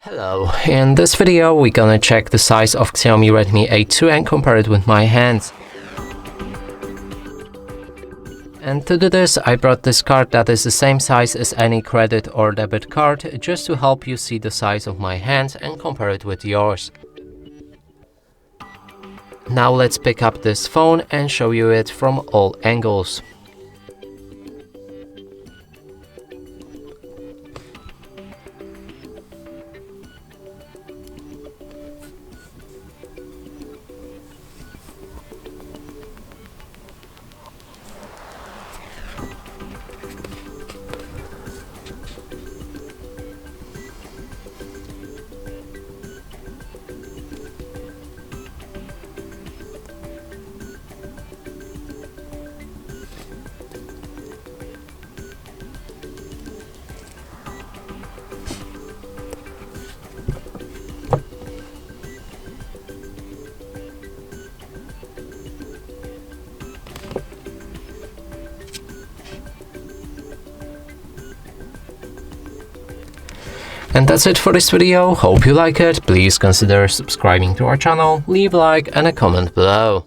Hello, in this video we're gonna check the size of Xiaomi Redmi A2 and compare it with my hands. And to do this, I brought this card that is the same size as any credit or debit card, just to help you see the size of my hands and compare it with yours. Now let's pick up this phone and show you it from all angles. And that's it for this video. Hope you like it. Please consider subscribing to our channel, leave a like and a comment below.